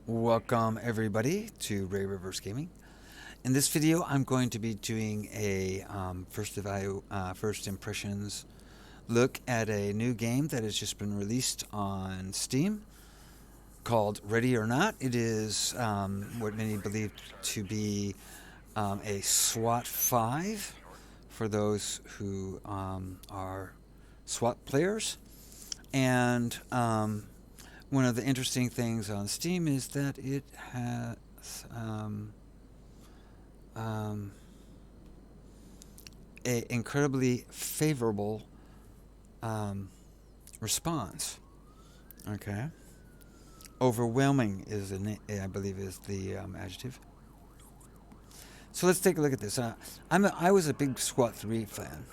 Welcome everybody to Ray Rivers Gaming. In this video, I'm going to be doing a first impressions look at a new game that has just been released on Steam called Ready or Not. It is what many believe to be a SWAT 5 for those who are SWAT players. And one of the interesting things on Steam is that it has a incredibly favorable response. Okay, overwhelming is I believe is the adjective. So let's take a look at this. I was a big SWAT 3 fan,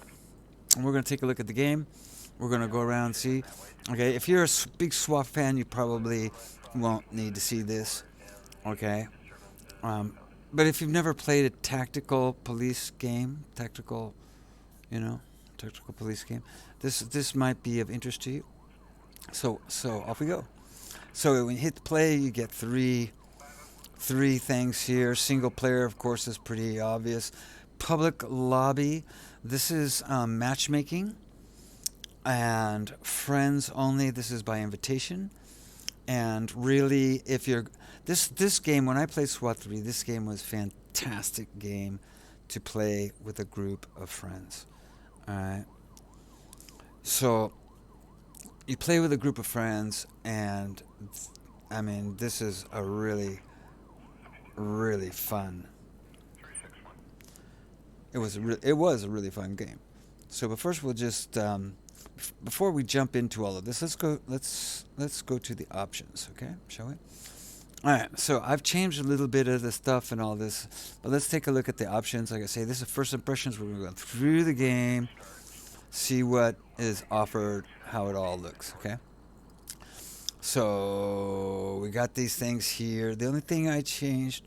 and we're going to take a look at the game. We're going to go around and see. Okay, if you're a big SWAT fan, you probably won't need to see this. Okay, but if you've never played a tactical police game, tactical police game, this might be of interest to you. So off we go. So when you hit play, you get three things here. Single player, of course, is pretty obvious. Public lobby. This is matchmaking. And friends only. This is by invitation. And really, if you're this game, when I played SWAT 3, this game was a fantastic game to play with a group of friends. All right. So you play with a group of friends, and I mean, this is a really fun. It was a really fun game. So, but first we'll just before we jump into all of this, let's go to the options, okay? Shall we? All right. So I've changed a little bit of the stuff and all this, but let's take a look at the options. Like I say, this is first impressions. We're going to go through the game, see what is offered, how it all looks, okay? So we got these things here. The only thing I changed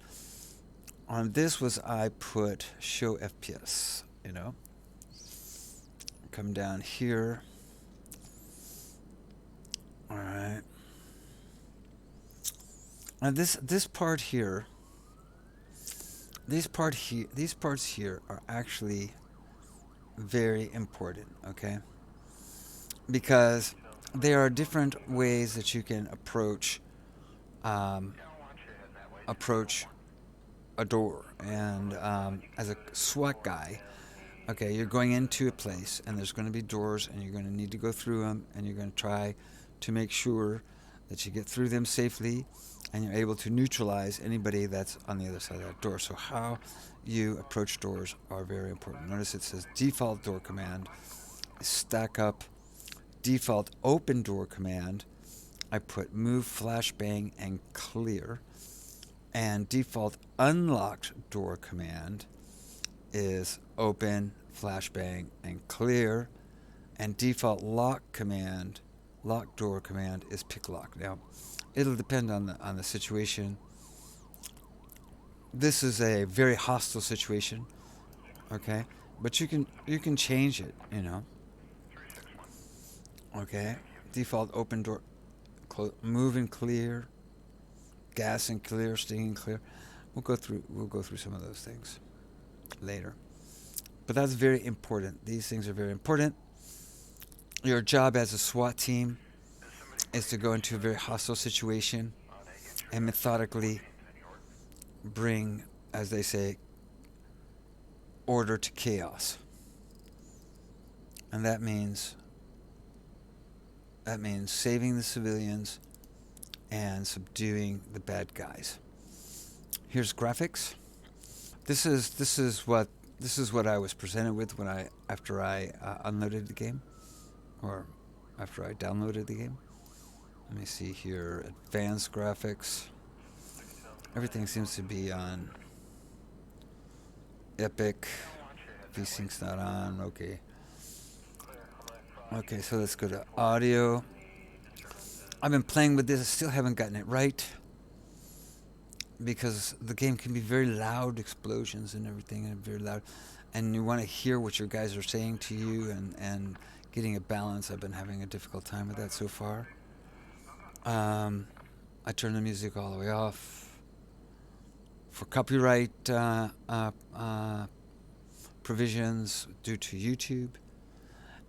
on this was I put show FPS, Come down here. All right. Now this part here, these parts here are actually very important, okay? Because there are different ways that you can approach a door. And as a SWAT guy, okay, you're going into a place and there's going to be doors and you're going to need to go through them, and you're going to try to make sure that you get through them safely and you're able to neutralize anybody that's on the other side of that door. So how you approach doors are very important. Notice it says default door command, stack up. Default open door command, I put move, flashbang, and clear. And default unlocked door command is open, flashbang, and clear. And default lock door command is pick lock. Now, it'll depend on the situation. This is a very hostile situation, okay? But you can change it, Okay, default open door, move and clear, gas and clear, sting and clear. We'll go through some of those things later. But that's very important. These things are very important. Your job as a SWAT team is to go into a very hostile situation and methodically bring, as they say, order to chaos. And that means saving the civilians and subduing the bad guys. Here's graphics. This is what I was presented with after I unloaded the game, or after I downloaded the game. Let me see here. Advanced graphics. Everything seems to be on epic. VSync's not on. Okay. Okay, so let's go to audio. I've been playing with this. I still haven't gotten it right because the game can be very loud, explosions and everything, and very loud. And you want to hear what your guys are saying to you, and getting a balance. I've been having a difficult time with that so far. I turn the music all the way off for copyright provisions due to YouTube.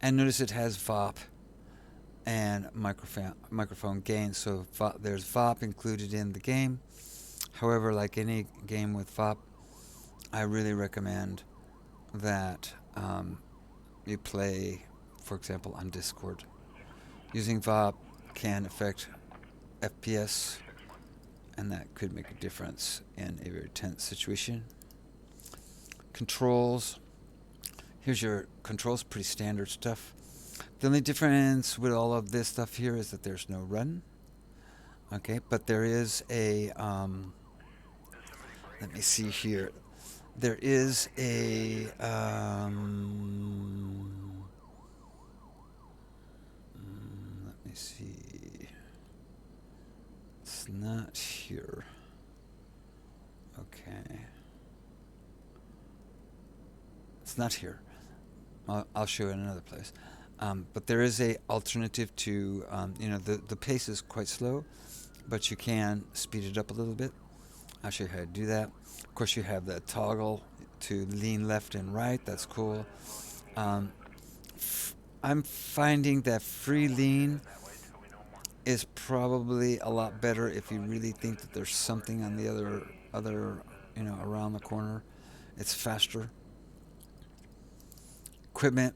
And notice it has VOP and microphone gain. So there's VOP included in the game. However, like any game with VOP, I really recommend that you play, for example, on Discord. Using VOP can affect FPS, and that could make a difference in a very tense situation. Controls. Here's your controls, pretty standard stuff. The only difference with all of this stuff here is that there's no run. Okay, but there is a, let me see here. There is a, let me see. It's not here. Okay. It's not here. I'll show you in another place. But there is a alternative to, the pace is quite slow, but you can speed it up a little bit. I'll show you how to do that. Of course, you have the toggle to lean left and right. That's cool. I'm finding that free lean is probably a lot better if you really think that there's something on the other around the corner. It's faster. Equipment.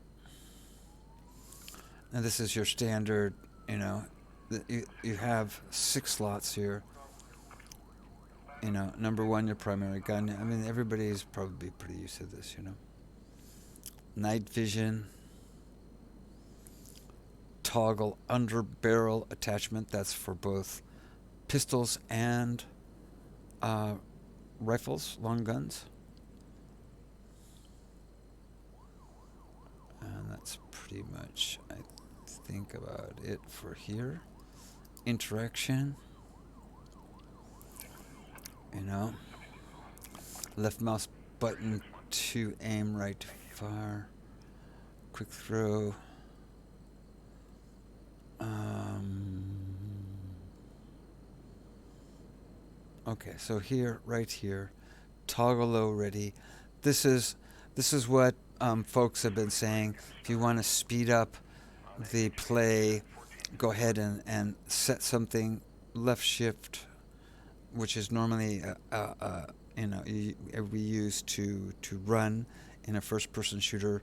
And this is your standard, you have 6 slots here. Number 1, your primary gun. I mean, everybody's probably pretty used to this, Night vision. Toggle under barrel attachment. That's for both pistols and rifles, long guns. And that's pretty much, I think, about it for here. Interaction. Left mouse button to aim, right to fire. Quick throw. Okay, so here, right here, toggle low ready. This is what folks have been saying. If you want to speed up the play, go ahead and set something left shift, which is normally we use to run in a first-person shooter.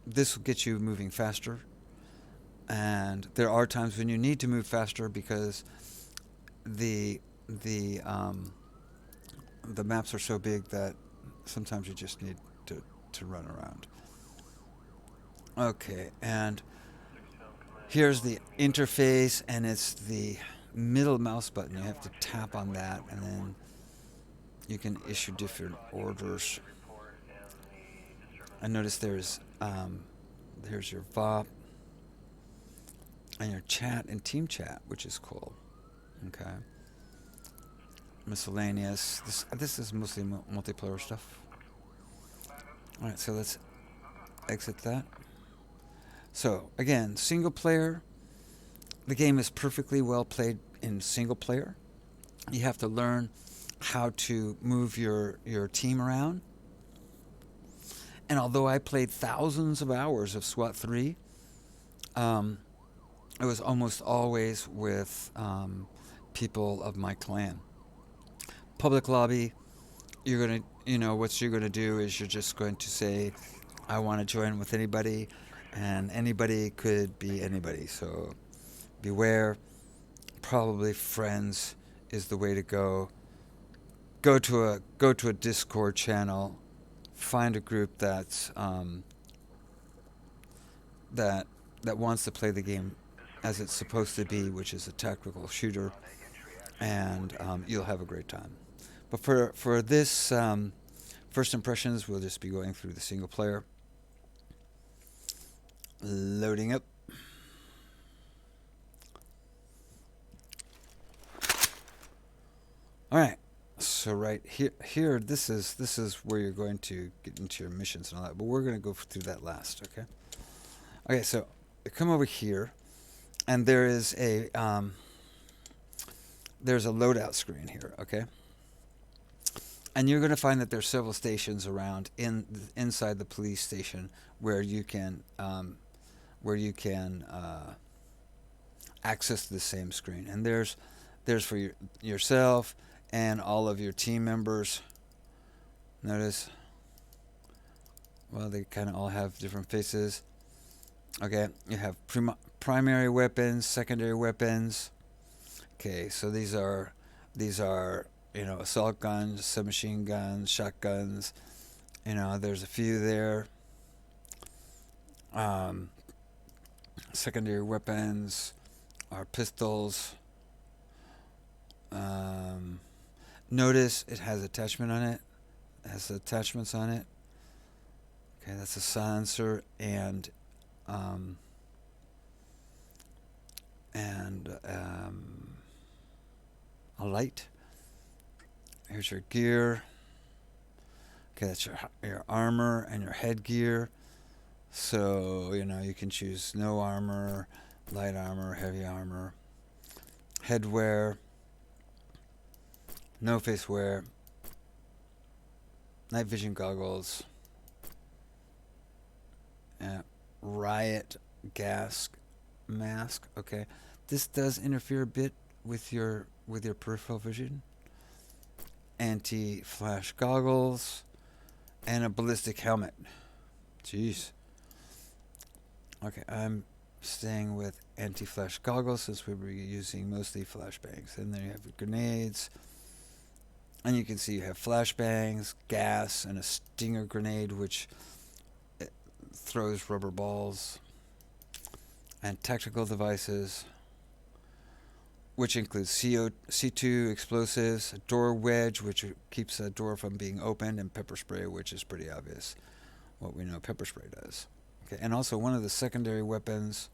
This will get you moving faster, and there are times when you need to move faster because the maps are so big that sometimes you just need to run around. Okay, and here's the interface, and it's the middle mouse button. You have to tap on that, and then you can issue different orders. I notice there's your VOP and your chat and team chat, which is cool. Okay. Miscellaneous. This is mostly multiplayer stuff. All right, so let's exit that. So again, single player. The game is perfectly well played in single player. You have to learn how to move your team around. And although I played thousands of hours of SWAT 3, it was almost always with people of my clan. Public lobby, you're going to, what you're going to do is you're just going to say, I want to join with anybody, and anybody could be anybody. So beware. Probably friends is the way to go. Go to a Discord channel. Find a group that's that wants to play the game as it's supposed to be, which is a tactical shooter, and you'll have a great time. But for this first impressions, we'll just be going through the single player. Loading up. All right. So right here, this is where you're going to get into your missions and all that. But we're going to go through that last. Okay. Okay. So you come over here, and there is a there's a loadout screen here, okay? And you're going to find that there's several stations around inside the police station where you can access the same screen. And there's for yourself and all of your team members. Notice, well, they kind of all have different faces. Okay, you have primary weapons, secondary weapons. Okay, so these are assault guns, submachine guns, shotguns. There's a few there. Secondary weapons are pistols. Notice it has attachment on it. It has attachments on it. Okay, that's a silencer and a light. Here's your gear. Okay, that's your armor and your headgear. So, you can choose no armor, light armor, heavy armor, headwear, no face wear, night vision goggles, riot gas mask. Okay, this does interfere a bit with your peripheral vision. Anti-flash goggles and a ballistic helmet. Jeez. Okay, I'm staying with anti-flash goggles since we were using mostly flashbangs. And then you have grenades. And you can see you have flashbangs, gas, and a stinger grenade, which throws rubber balls. And tactical devices, which includes C2 explosives, a door wedge, which keeps a door from being opened, and pepper spray, which is pretty obvious what we know pepper spray does. Okay, and also one of the secondary weapons,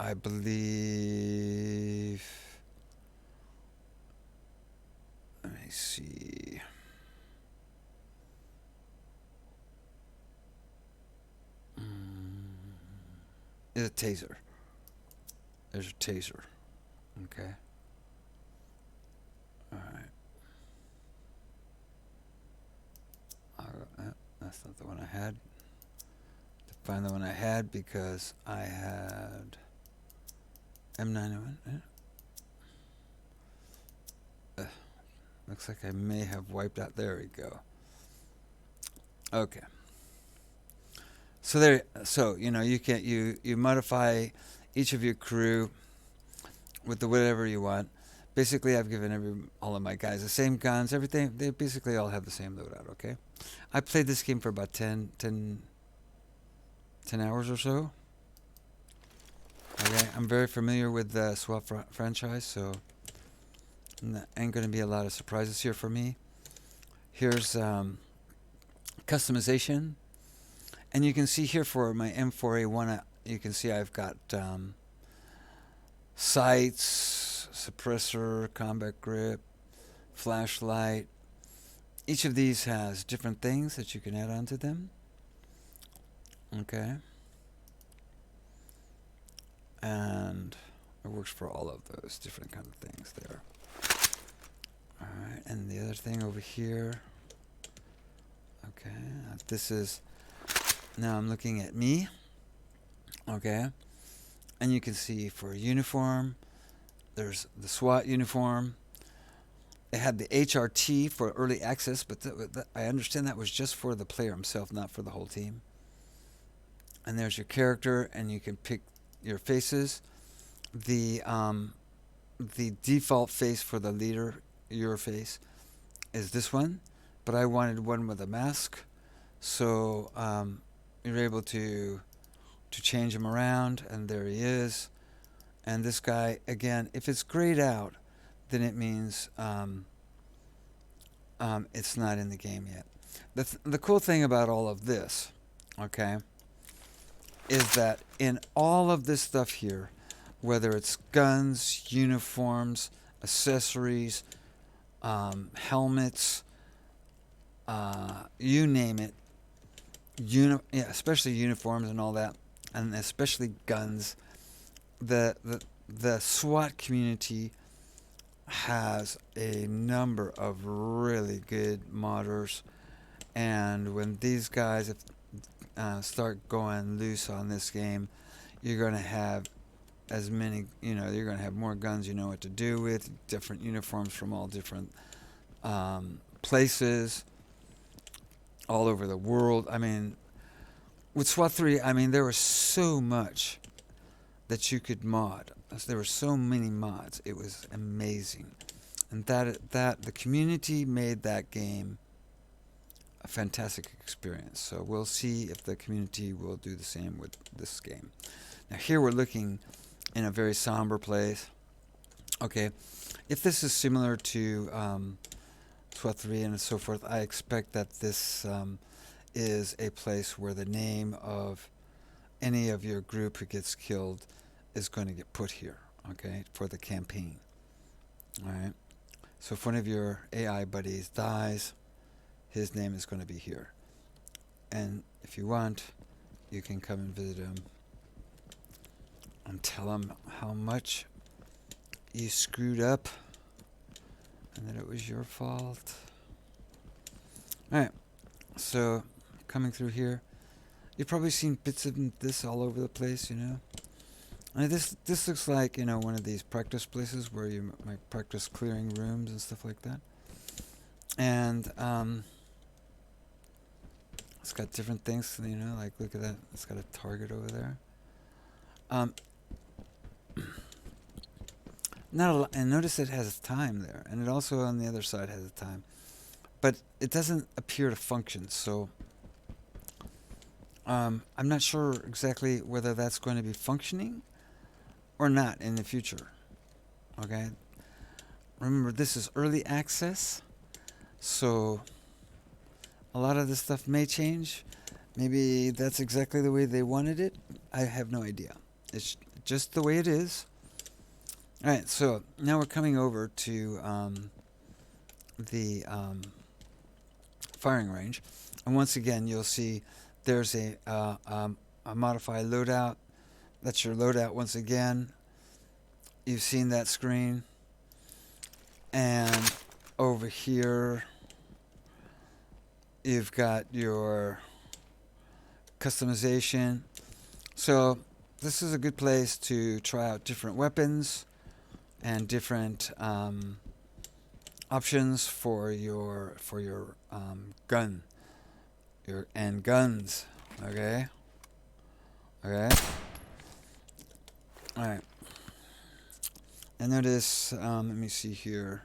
I believe, let me see. Is a taser. There's a taser. Okay. Alright. That's not the one I had. To find the one I had because I had M901. Looks like I may have wiped out. There we go. Okay. So you modify each of your crew with whatever you want. Basically, I've given all of my guys the same guns, everything. They basically all have the same loadout. Okay, I played this game for about 10 hours or so. Okay, I'm very familiar with the SWAT franchise, so ain't going to be a lot of surprises here for me. Here's customization. And you can see here for my M4A1, you can see I've got sights, suppressor, combat grip, flashlight. Each of these has different things that you can add onto them. Okay. And it works for all of those different kind of things there. Alright, and the other thing over here. Okay, this is... Now I'm looking at me, okay, and you can see for uniform, there's the SWAT uniform. It had the HRT for early access, but I understand that was just for the player himself, not for the whole team. And there's your character, and you can pick your faces. The default face for the leader, your face, is this one, but I wanted one with a mask, so you're able to change him around, and there he is. And this guy, again, if it's grayed out, then it means it's not in the game yet. The cool thing about all of this, okay, is that in all of this stuff here, whether it's guns, uniforms, accessories, helmets, you name it, especially uniforms and all that, and especially guns. The SWAT community has a number of really good modders, and when these guys start going loose on this game, you're going to have as many, you're going to have more guns you know what to do with, different uniforms from all different places all over the world. I mean, with SWAT 3, I mean, there was so much that you could mod. There were so many mods. It was amazing. And that the community made that game a fantastic experience. So we'll see if the community will do the same with this game. Now here we're looking in a very somber place. Okay, if this is similar to SWAT 3 and so forth, I expect that this is a place where the name of any of your group who gets killed is going to get put here, okay, for the campaign. All right. So if one of your AI buddies dies, his name is going to be here. And if you want, you can come and visit him and tell him how much you screwed up and that it was your fault. Alright, so coming through here, you've probably seen bits of this all over the place, And this looks like, one of these practice places where you might practice clearing rooms and stuff like that. And it's got different things, like look at that. It's got a target over there. Not a lot, and notice it has a time there, and it also on the other side has a time, but it doesn't appear to function. So I'm not sure exactly whether that's going to be functioning or not in the future. Okay, remember this is early access, so a lot of this stuff may change. Maybe that's exactly the way they wanted it. I have no idea. It's just the way it is. Alright, so now we're coming over to the firing range. And once again, you'll see there's a modified loadout. That's your loadout once again. You've seen that screen. And over here, you've got your customization. So this is a good place to try out different weapons and different options for your gun, and guns. Okay. All right. And notice. Let me see here.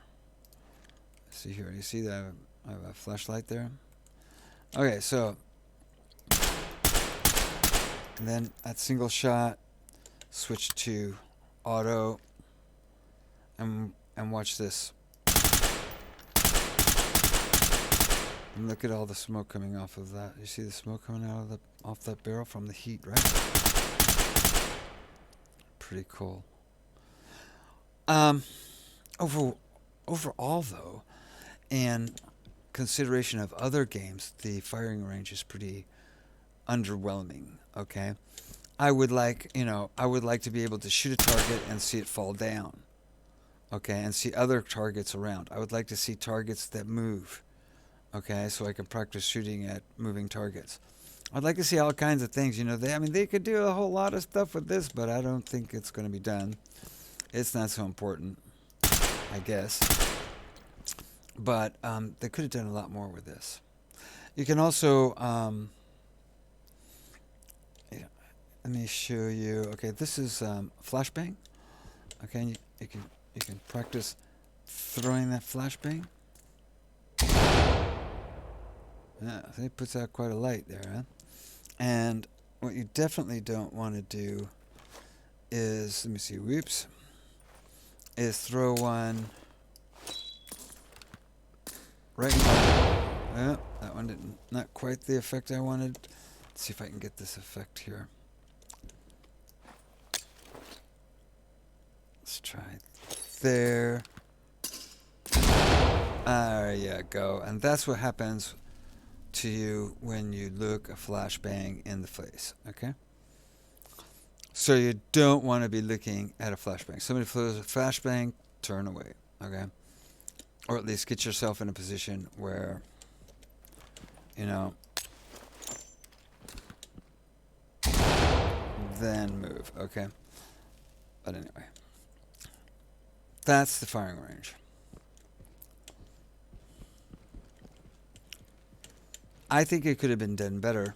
You see that I have a flashlight there. Okay, so and then at single shot, switch to auto. And watch this. And look at all the smoke coming off of that. You see the smoke coming out of off that barrel from the heat, right? Pretty cool. Overall, though, in consideration of other games, the firing range is pretty underwhelming. Okay, I would like to be able to shoot a target and see it fall down. Okay, and see other targets around. I would like to see targets that move. Okay, so I can practice shooting at moving targets. I'd like to see all kinds of things. They could do a whole lot of stuff with this, but I don't think it's going to be done. It's not so important, I guess. But they could have done a lot more with this. You can also, let me show you. Okay, this is Flashbang. Okay, and you can practice throwing that flashbang. Yeah, it puts out quite a light there, huh? And what you definitely don't want to do is, let me see, is throw one right in the, yeah, that one didn't, not quite the effect I wanted. Let's see if I can get this effect here. Let's try there. There you go. And that's what happens to you when you look a flashbang in the face. Okay? So you don't want to be looking at a flashbang. Somebody throws a flashbang, turn away. Okay, or at least get yourself in a position where, you know, then move. Okay, but anyway, that's the firing range. I think it could have been done better.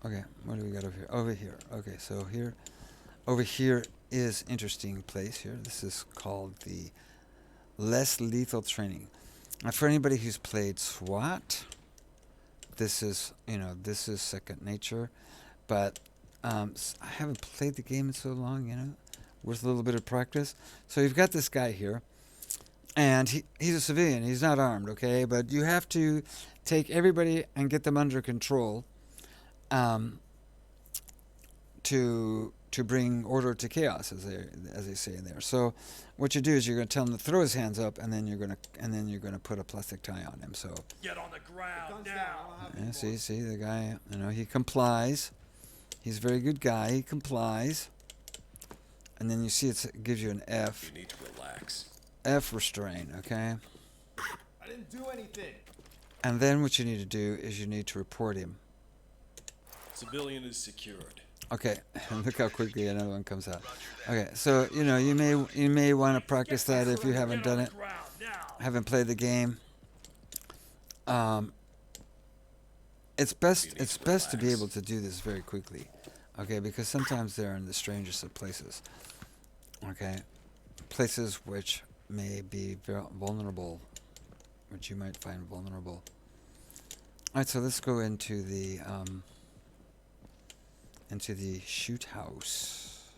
Okay, what do we got over here? Over here. Okay, so here, over here is interesting place here. This is called the less lethal training. Now, for anybody who's played SWAT, this is, you know, this is second nature. But I haven't played the game in so long, you know, worth a little bit of practice. So you've got this guy here, and he's a civilian. He's not armed, okay? But you have to take everybody and get them under control. To bring order to chaos, as they say in there. So, what you do is you're going to tell him to throw his hands up, and then you're going to put a plastic tie on him. So get on the ground now. Yeah, see the guy. You know, he complies. He's a very good guy. He complies. And then you see it gives you an F. You need to relax. F restrain. Okay. I didn't do anything. And then what you need to do is you need to report him. Civilian is secured. Okay, look how quickly another one comes out. Okay, so you know you may want to practice that if you haven't done it, haven't played the game. It's best to be able to do this very quickly, okay? Because sometimes they're in the strangest of places, okay? Places which may be very vulnerable, which you might find vulnerable. All right, so let's go into the shoot house.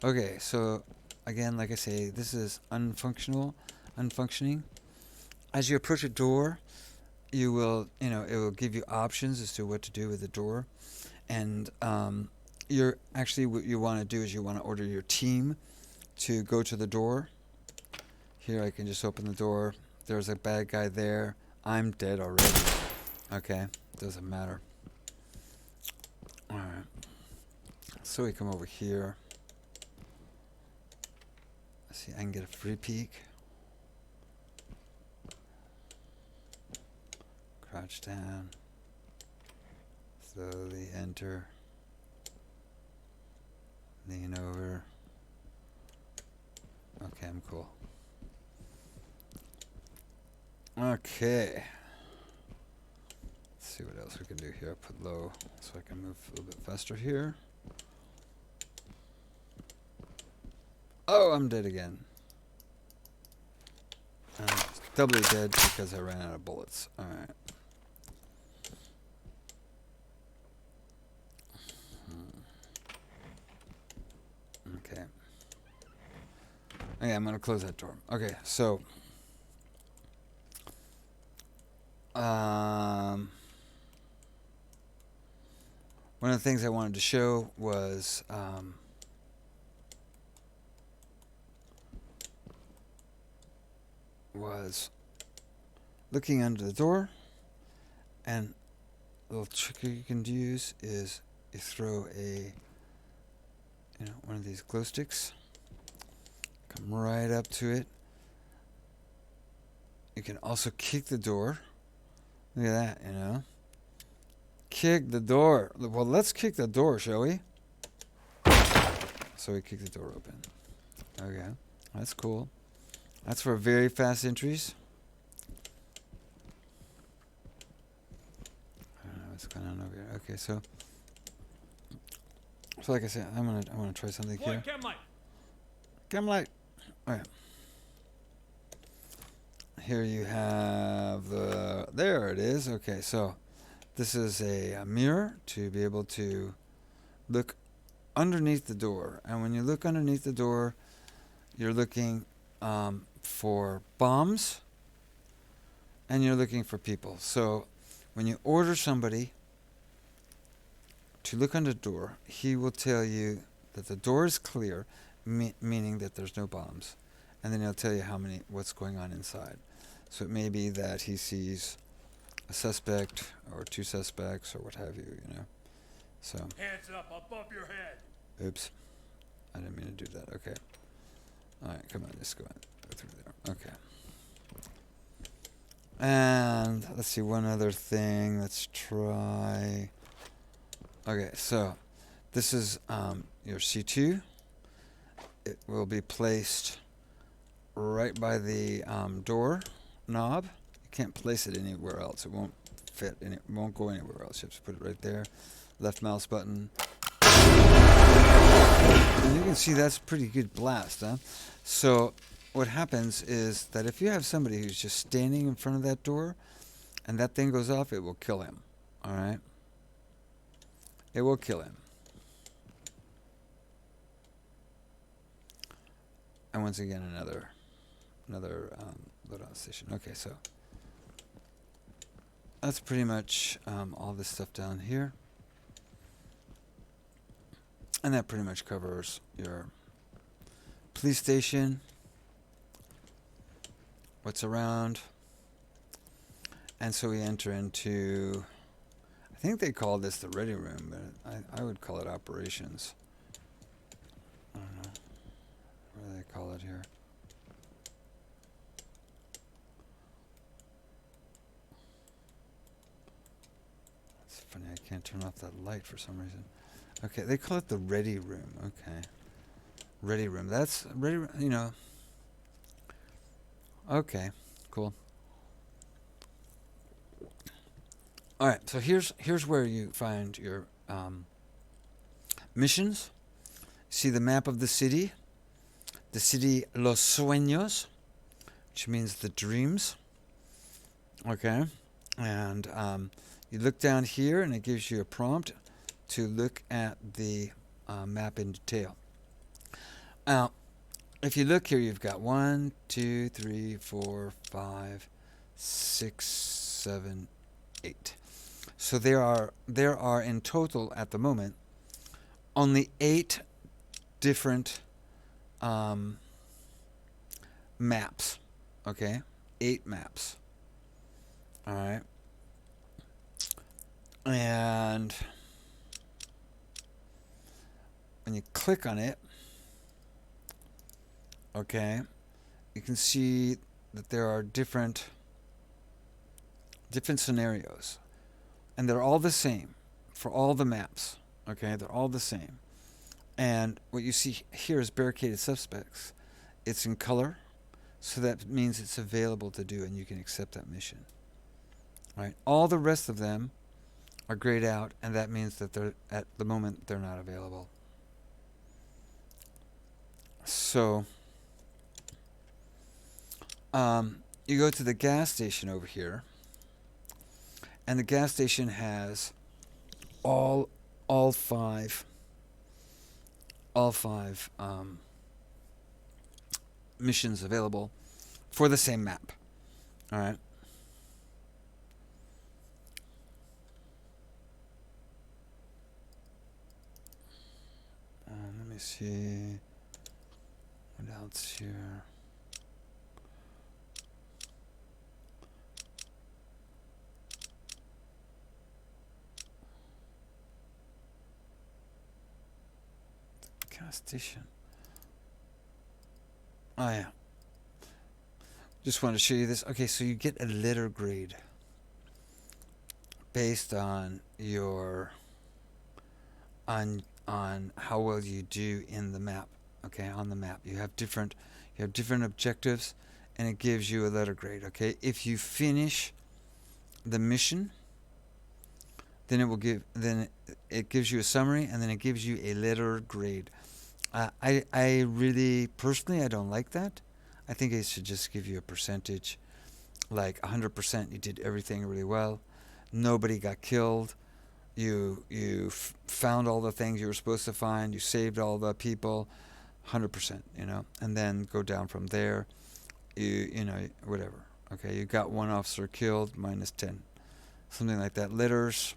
Okay, so again, like I say, this is unfunctioning. As you approach a door, you will, you know, it will give you options as to what to do with the door, and you're actually what you want to do is you want to order your team to go to the door. Here, I can just open the door. There's a bad guy there. I'm dead already. Okay, doesn't matter. Alright. So we come over here. Let's see, I can get a free peek. Crouch down. Slowly enter. Lean over. Okay, I'm cool. Okay. Let's see what else we can do here. Put low so I can move a little bit faster here. Oh, I'm dead again. Doubly dead because I ran out of bullets. Alright. Okay. Okay, I'm going to close that door. Okay, so one of the things I wanted to show was looking under the door, and a little trick you can use is you throw one of these glow sticks, come right up to it. You can also kick the door. Look at that, you know. Kick the door. Well, let's kick the door, shall we? So we kick the door open. Okay, that's cool. That's for very fast entries. I don't know what's going on over here. Okay, so like I said, I want to try something here. Chem light. All right. Here you have there it is. Okay, so this is a mirror to be able to look underneath the door. And when you look underneath the door, you're looking for bombs and you're looking for people. So when you order somebody to look under the door, he will tell you that the door is clear, meaning that there's no bombs. And then he'll tell you what's going on inside. So it may be that he sees a suspect or two suspects or what have you, you know. So hands up above your head. Oops. I didn't mean to do that. Okay. All right, come on, let's go through there. Okay. And let's see, one other thing. Let's try. Okay, so this is your C2. It will be placed right by the door knob. You can't place it anywhere else. It won't fit. It won't go anywhere else. You have to put it right there. Left mouse button. And you can see that's a pretty good blast, huh? So what happens is that if you have somebody who's just standing in front of that door and that thing goes off, it will kill him. All right? It will kill him. And once again, another loadout station. Okay, so that's pretty much all this stuff down here. And that pretty much covers your police station, what's around. And so we enter into, I think they call this the ready room, but I would call it operations. I don't know. What do they call it here? It's funny, I can't turn off that light for some reason. Okay, they call it the ready room. Okay. Ready room. That's ready, you know. Okay, cool. All right, so here's where you find your missions. See the map of the city Los Sueños, which means the dreams. Okay, and you look down here, and it gives you a prompt to look at the map in detail. Now, if you look here, you've got 1, 2, 3, 4, 5, 6, 7, 8. So there are in total at the moment only 8 different maps. Okay, 8 maps. All right, and when you click on it, okay, you can see that there are different scenarios, and they're all the same for all the maps. Okay, they're all the same. And what you see here is barricaded suspects. It's in color, so that means it's available to do, and you can accept that mission. All right, all the rest of them are grayed out, and that means that they're at the moment they're not available. So you go to the gas station over here, and the gas station has all five missions available for the same map. All right. Let me see what else here. Gas station. Oh yeah. Just wanted to show you this. Okay, so you get a letter grade based on your on how well you do in the map. Okay, on the map you have different objectives, and it gives you a letter grade. Okay, if you finish the mission, then it gives you a summary, and then it gives you a letter grade. I really personally I don't like that. I think it should just give you a percentage, like 100%. You did everything really well. Nobody got killed. You found all the things you were supposed to find. You saved all the people, 100%. You know, and then go down from there. You know whatever. Okay, you got one officer killed, -10, something like that. Letters.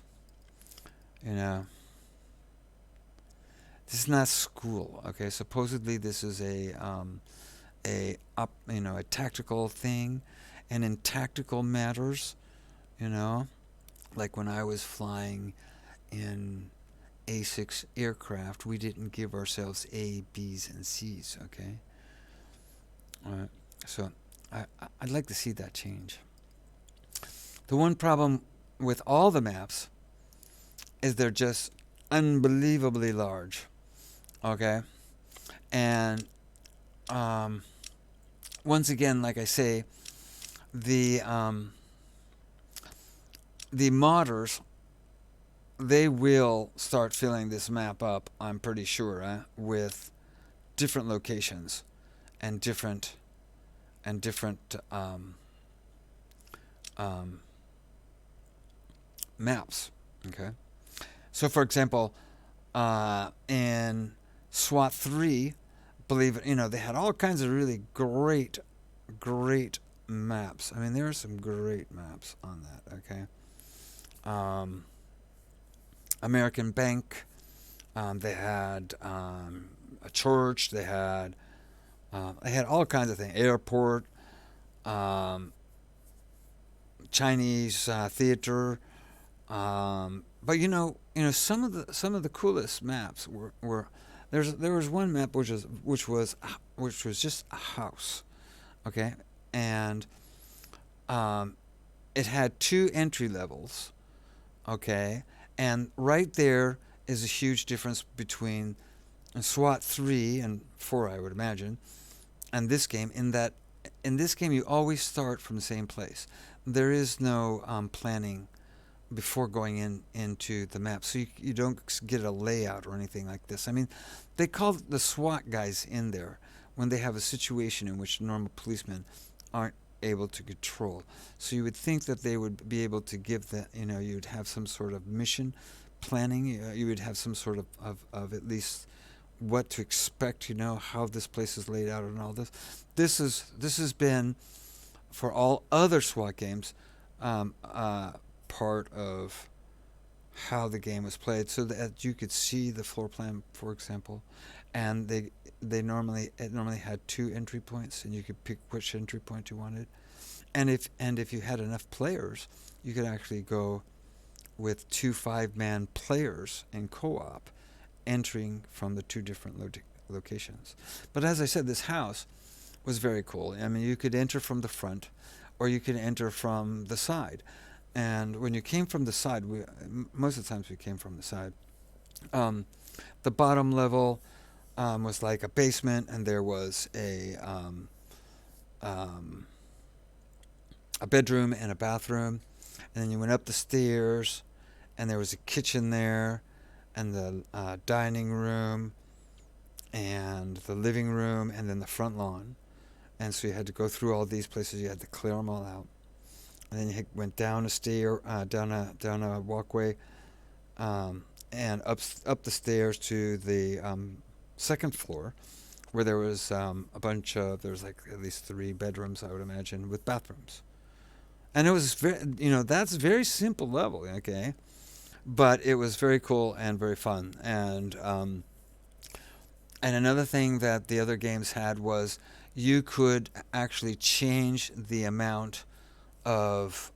You know. This is not school. Okay, supposedly this is a tactical thing, and in tactical matters, you know, like when I was flying in A6 aircraft, we didn't give ourselves A, B's, and C's. Okay, All right. So I'd like to see that change. The one problem with all the maps is they're just unbelievably large. Okay, and um, once again, like I say, the the modders, they will start filling this map up. I'm pretty sure with different locations and different um, maps. Okay, so for example, in SWAT 3, believe it, they had all kinds of really great maps. I mean, there are some great maps on that. Okay, um, American Bank. They had a church. They had all kinds of things. Airport, um, Chinese theater. But some of the coolest maps were there was one map which was just a house, okay, and it had two entry levels, okay, and right there is a huge difference between SWAT 3 and 4, I would imagine, and this game, in this game you always start from the same place. There is no planning before going into the map, so you don't get a layout or anything like this. I mean, they call the SWAT guys in there when they have a situation in which normal policemen aren't able to control. So you would think that they would be able to give that, you'd have some sort of mission planning. You would have some sort of at least what to expect, how this place is laid out and all this. This has been, for all other SWAT games, part of how the game was played, so that you could see the floor plan, for example, and it normally had two entry points, and you could pick which entry point you wanted, and if you had enough players, you could actually go with 2 5-man players in co-op, entering from the two different locations. But as I said, this house was very cool. I mean, you could enter from the front, or you could enter from the side. And when you came from the side, most of the times we came from the side. The bottom level was like a basement, and there was a bedroom and a bathroom. And then you went up the stairs, and there was a kitchen there, and the dining room, and the living room, and then the front lawn. And so you had to go through all these places. You had to clear them all out. And then you went down a stair, down a walkway, and up the stairs to the second floor, where there was there was like at least 3 bedrooms, I would imagine, with bathrooms. And it was that's a very simple level, okay, but it was very cool and very fun. And another thing that the other games had was you could actually change the amount of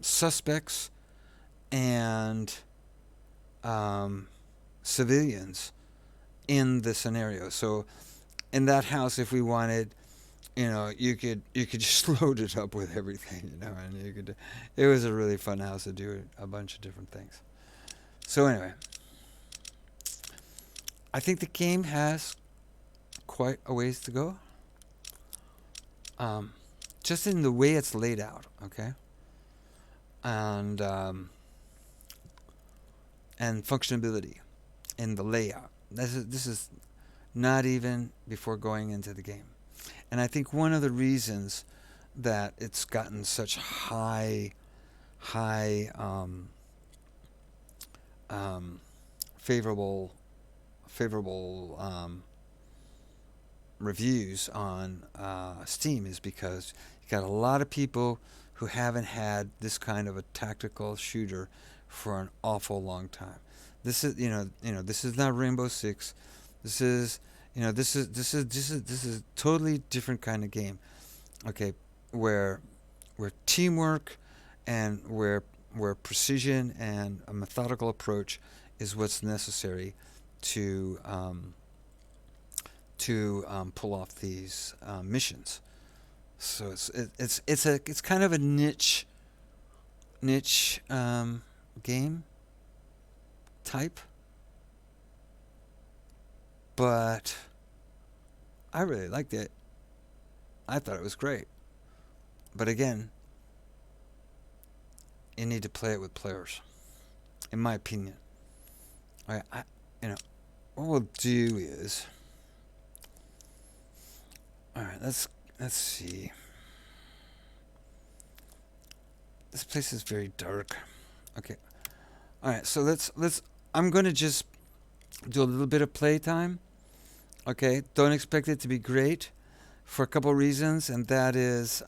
suspects and civilians in the scenario. So in that house, if we wanted, you could just load it up with everything, and you could. It was a really fun house to do a bunch of different things. So anyway, I think the game has quite a ways to go. Just in the way it's laid out, okay, and functionability in the layout. This is not even before going into the game, and I think one of the reasons that it's gotten such high favorable reviews on Steam is because you got a lot of people who haven't had this kind of a tactical shooter for an awful long time. This is this is not Rainbow Six. This is this is totally different kind of game. Okay, where teamwork and where precision and a methodical approach is what's necessary to to pull off these missions. So it's kind of a niche game type, but I really liked it. I thought it was great. But again, you need to play it with players, in my opinion. All right, what we'll do is, all right, let's see. This place is very dark. Okay. All right, so let's. I'm gonna just do a little bit of playtime. Okay, don't expect it to be great, for a couple reasons, and that is,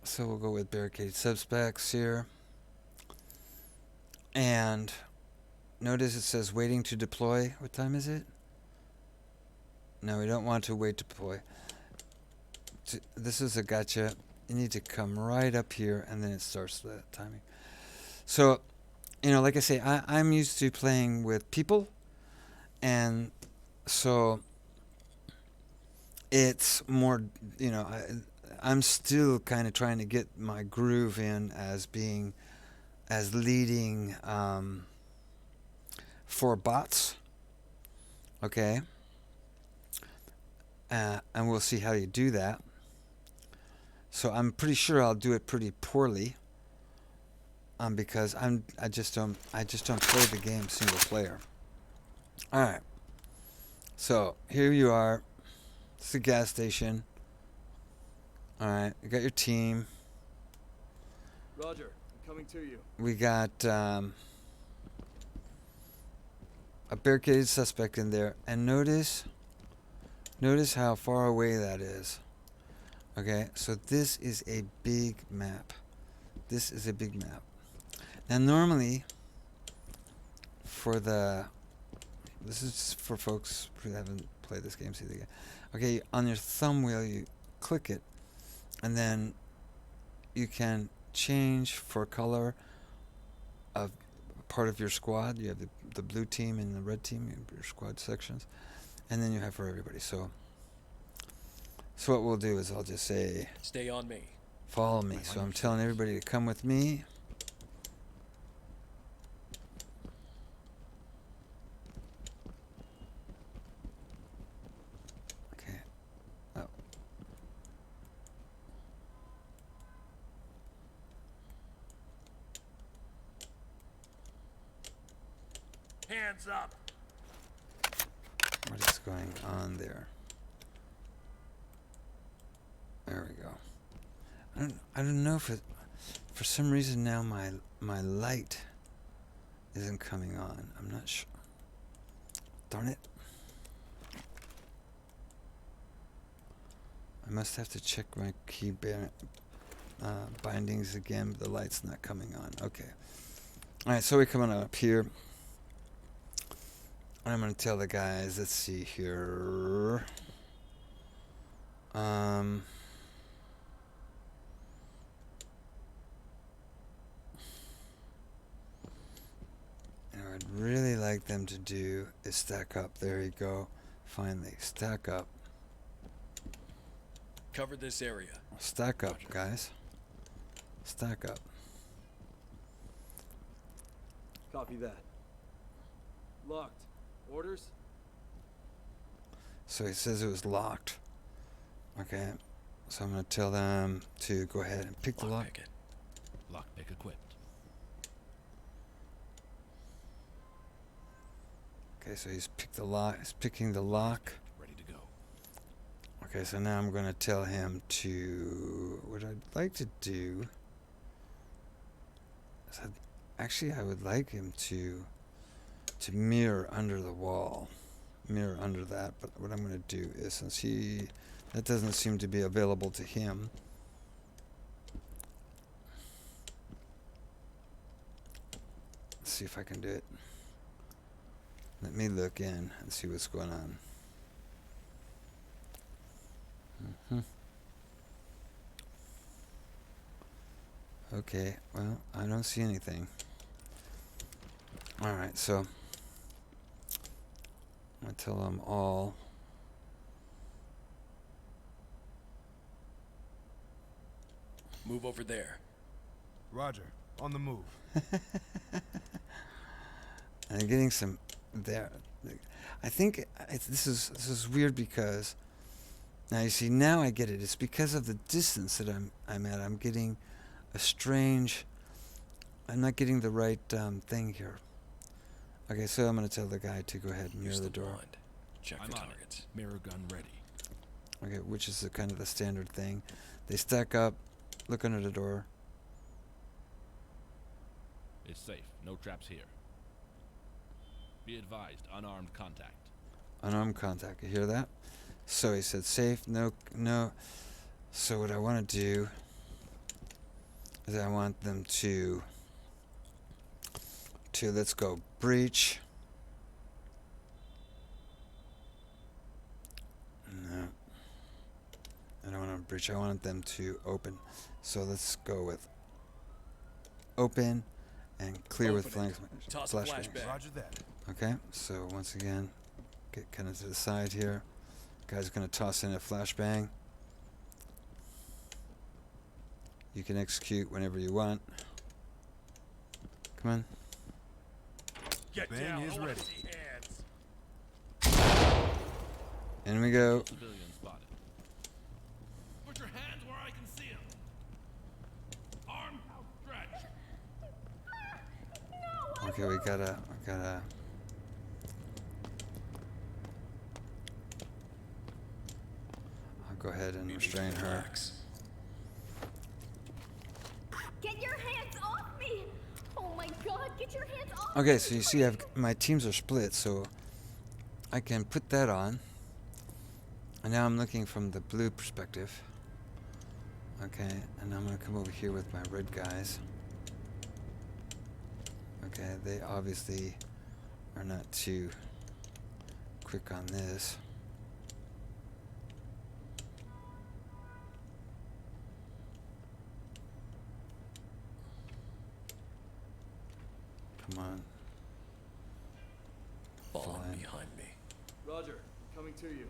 so we'll go with barricaded suspects here, and notice it says waiting to deploy. What time is it? No, we don't want to wait to deploy. This is a gotcha. You need to come right up here, and then it starts the timing. So, like I say, I'm used to playing with people, and so it's more, I'm still kind of trying to get my groove in as leading for bots. Okay. And we'll see how you do that. So I'm pretty sure I'll do it pretty poorly. Because I just don't play the game single player. All right. So here you are. It's the gas station. All right. You got your team. Roger, I'm coming to you. We got a barricaded suspect in there, and notice how far away that is. Okay, so this is a big map. This is a big map. Now normally, this is for folks who haven't played this game, see the game. Okay, on your thumb wheel you click it, and then you can change for color of part of your squad. You have the blue team and the red team, your squad sections, and then you have for everybody. So what we'll do is I'll just say, Stay on me. follow me. So I'm telling everybody to come with me. Okay. Oh. Hands up. What is going on there? There we go. I don't know if for some reason now my light isn't coming on. I'm not sure. Darn it. I must have to check my key bindings again, but the light's not coming on. Okay. All right, so we're coming up here. I'm going to tell the guys, let's see here. I'd really like them to do is stack up. There you go. Finally, stack up. Cover this area. Stack up, guys. Stack up. Copy that. Locked. Orders? So he says it was locked. Okay. So I'm going to tell them to go ahead and pick the lock. Pick it. Lockpick equipped. Okay, so he's picked the lock. He's picking the lock. Ready to go. Okay, so now I'm going to tell him to... What I'd like to do... is actually, I would like him to mirror under the wall. Mirror under that. But what I'm going to do is, since that doesn't seem to be available to him... Let's see if I can do it. Let me look in and see what's going on. Okay, well, I don't see anything. Alright, so I'm gonna tell them all. Move over there. Roger. On the move. And I'm getting some there. I think this is weird because now you see, now I get it. It's because of the distance that I'm at. I'm getting a strange. I'm not getting the right thing here. Okay, so I'm gonna tell the guy to go ahead and mirror Use the the door. wand. Check I'm for on it. targets. Mirror gun ready. Okay, which is the kind of the standard thing. They stack up, look under the door. It's safe. No traps here. Be advised, unarmed contact. Unarmed contact. You hear that? So he said safe, no. So what I want to do is I want them to let's go breach. No. I don't want to breach. I want them to open. So let's go with open and clear with Open it. flanks. Toss a Flashbang. flashbang. Roger that. Okay, so once again, get kind of to the side here. Guy's gonna toss in a flashbang. You can execute whenever you want. Come on. Get Bang down. is I wanna ready. see hands. In we go. Civilian spotted. Put your hands where I can see them. Arm outstretched. Okay, we gotta. I'll go ahead and restrain her. Relax. Get your hands off me! Oh my god, get your hands off Okay, me! so you see, my teams are split, so I can put that on. And now I'm looking from the blue perspective. Okay, and I'm gonna come over here with my red guys. Okay, they obviously are not too quick on this. Come on. Fall Fine. in behind me. Roger. Coming to you.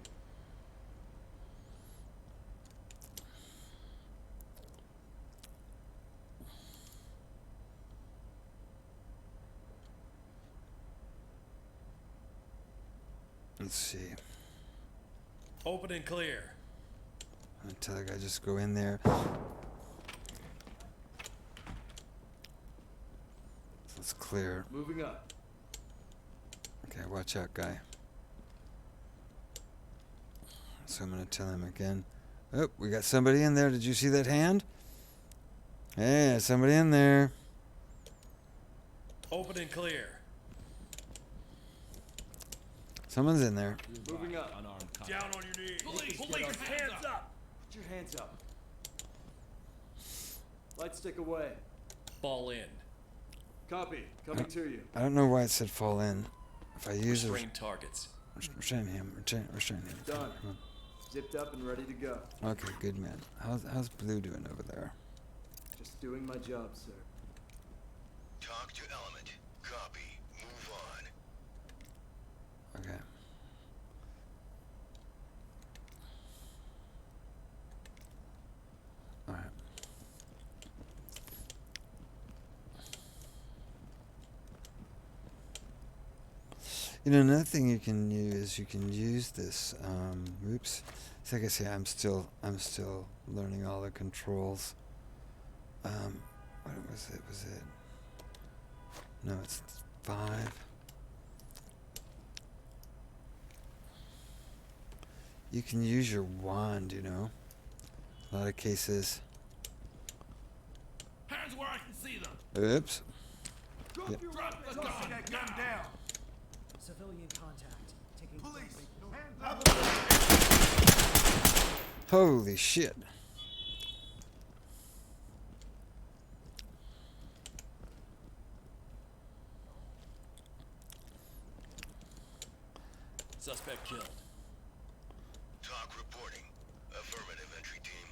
Let's see. Open and clear. I'm gonna tell the guy just go in there. Let's clear. Moving up. Okay, watch out, guy. So I'm gonna tell him again. Oh, we got somebody in there. Did you see that hand? Hey, somebody in there. Open and clear. Someone's in there. Be advised, Moving up. Unarmed contact. Down on your knees. Police, Put get your your hands hands up. Put your hands up. Light stick away. Fall in. Copy. Coming to you. I don't know why it said fall in. If I use a Restrain targets. restrain him, restrain him. Done. Come Zipped up and ready to go. on. Okay, good man. How's Blue doing over there? Just doing my job, sir. Talk to element. Copy. Move on. Okay. All right. You know, another thing you can use this. Oops. So like I say, I'm still learning all the controls. What was it? Was it? No, it's 5. You can use your wand, you know. A lot of cases. Hands where I can see them. Oops. Drop Yep. your weapon. Tossing that gun down. Civilian contact. Taking Police. point. Hands up. Holy shit. Suspect killed. Talk reporting. Affirmative, entry team.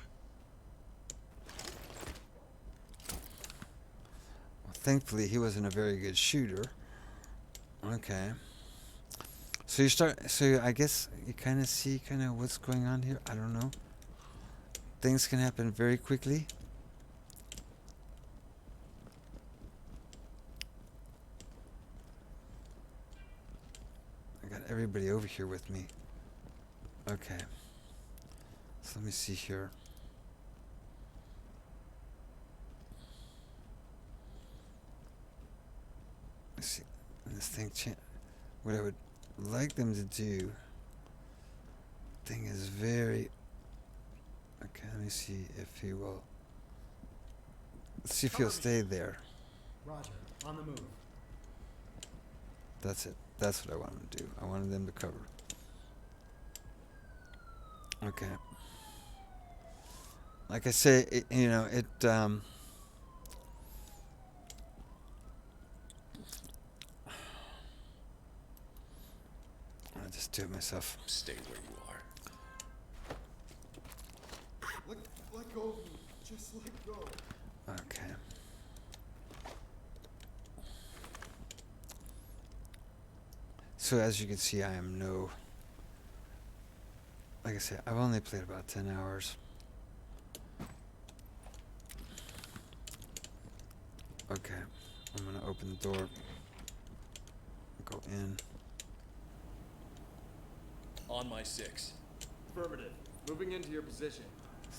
Well, thankfully, he wasn't a very good shooter. Okay. So So you start. So I guess you kind of see what's going on here. I don't know. Things can happen very quickly. I got everybody over here with me. Okay. So let me see here. Let's see. This thing, what I would like them to do. Thing is very. Okay, let me see if he will. Let's see if he'll stay there. Roger. On the move. That's it. That's what I wanted to do. I wanted them to cover. Okay. Like I say, I'll just do it myself. Stay where you are. Let go of me. Just let go. Okay. So as you can see, I am no. Like I said, I've only played about 10 hours. Okay, I'm gonna open the door. Go in. On my 6. Affirmative. Moving into your position.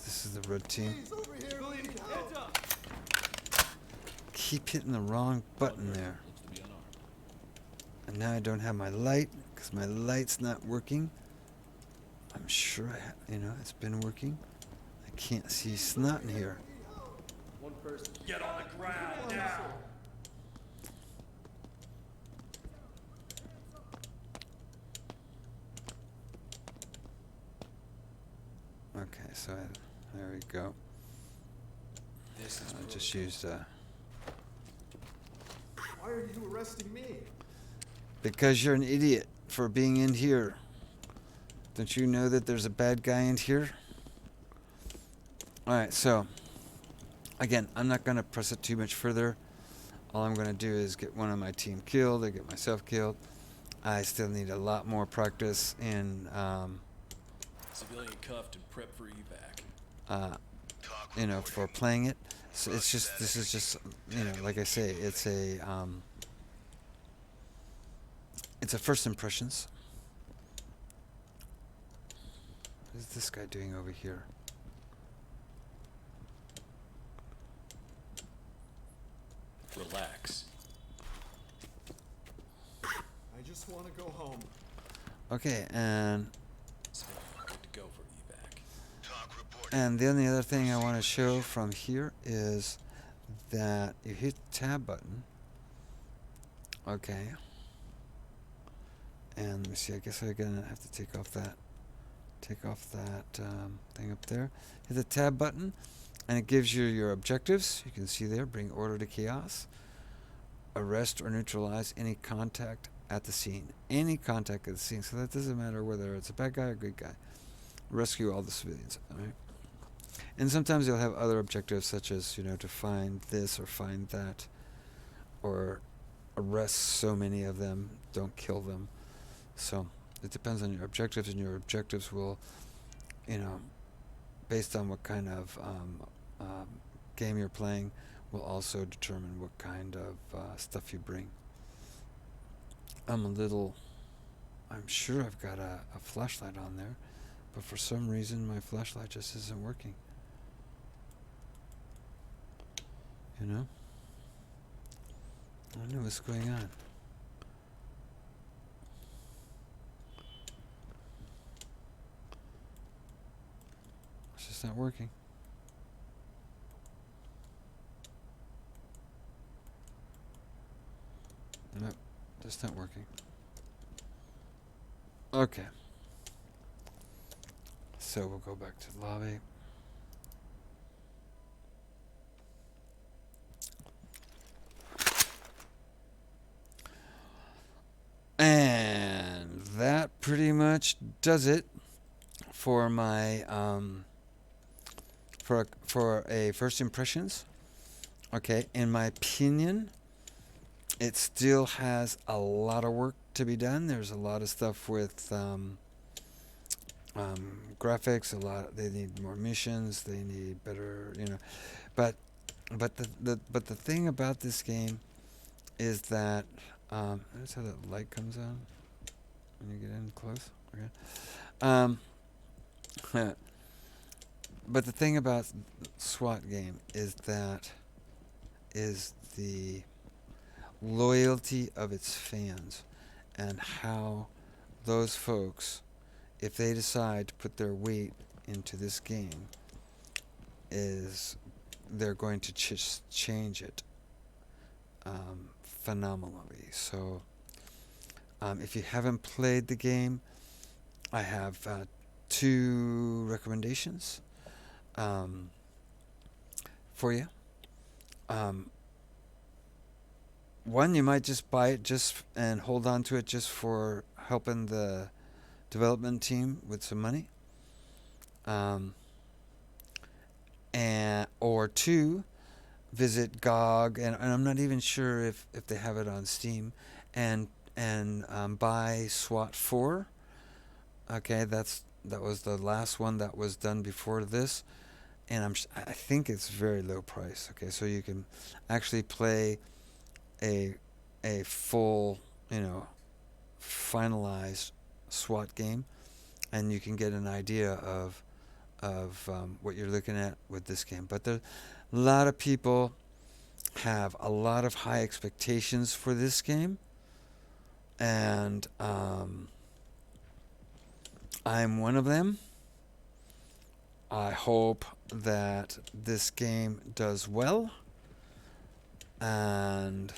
This is the red team. He's over here. Civilian, heads up. Keep hitting the wrong button there. Looks to be unarmed. And now I don't have my light because my light's not working. I'm sure it's been working. I can't see snot in here. One person. Get on the ground now! Okay, so there we go. This is I just used Why are you arresting me? because you're an idiot for being in here. Don't you know that there's a bad guy in here? Alright, so again, I'm not gonna press it too much further. All I'm gonna do is get one of my team killed, I get myself killed. I still need a lot more practice in Civilian cuffed and prepped for evac. for playing it. So this is just like I say, it's a first impressions. What is this guy doing over here? Relax. I just want to go home. Okay, and Civilian, good to go for evac. Talk report. And the only other thing I want to show from here is that you hit the tab button. Okay. And let me see, I guess I'm gonna have to take off that thing up there. Hit the tab button and it gives you your objectives. You can see there, bring order to chaos. Arrest or neutralize any contact at the scene. Any contact at the scene. So that doesn't matter whether it's a bad guy or a good guy. Rescue all the civilians. Alright. And sometimes you'll have other objectives such as, to find this or find that. Or arrest so many of them, don't kill them. So it depends on your objectives, and your objectives will, based on what kind of game you're playing, will also determine what kind of stuff you bring. I'm sure I've got a flashlight on there, but for some reason my flashlight just isn't working. I don't know what's going on. It's just not working. Nope, just not working. Okay. So we'll go back to the lobby. And that pretty much does it for my for a first impressions. Okay, in my opinion, it still has a lot of work to be done. There's a lot of stuff with graphics. They need more missions. They need better, But the thing about this game is that notice how that light comes on when you get in close. Okay. But the thing about SWAT game is the loyalty of its fans, and how those folks, if they decide to put their weight into this game, they're going to change it phenomenally. So if you haven't played the game, I have 2 recommendations for you. One, you might just buy it and hold on to it just for helping the development team with some money. Or 2, visit GOG, and I'm not even sure if they have it on Steam, and buy SWAT 4. Okay, that was the last one that was done before this, and I think it's very low price. Okay, so you can actually play a full, finalized SWAT game, and you can get an idea of what you're looking at with this game. But a lot of people have a lot of high expectations for this game, and I'm one of them. I hope that this game does well, and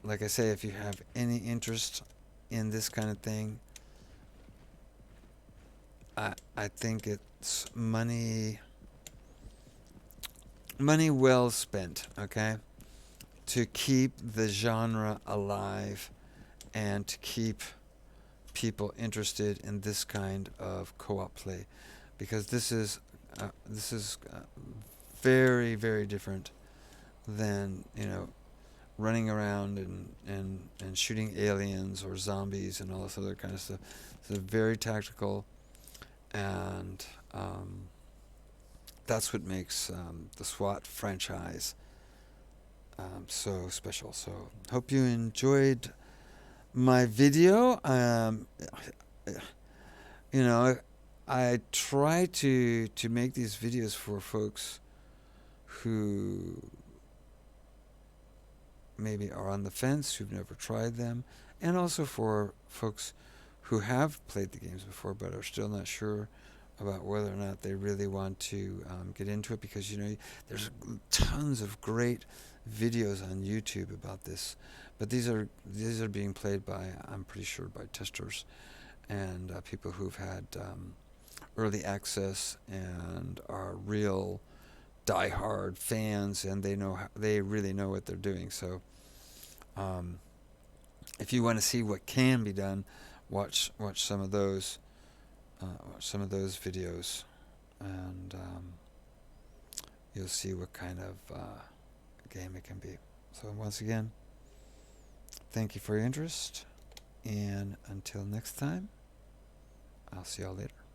like I say, if you have any interest in this kind of thing, I think it's money well spent, okay? To keep the genre alive and to keep people interested in this kind of co-op play, because this is very, very different than running around and shooting aliens or zombies and all this other kind of stuff. It's very tactical, and that's what makes the SWAT franchise so special. So hope you enjoyed my video. I try to make these videos for folks who maybe are on the fence, who've never tried them, and also for folks who have played the games before but are still not sure about whether or not they really want to get into it, because there's tons of great videos on YouTube about this, but these are being played by, I'm pretty sure, by testers and people who've had early access and are real diehard fans, and they really know what they're doing. So if you want to see what can be done, watch some of those videos, and you'll see what kind of game it can be. So once again, thank you for your interest, and until next time, I'll see y'all later.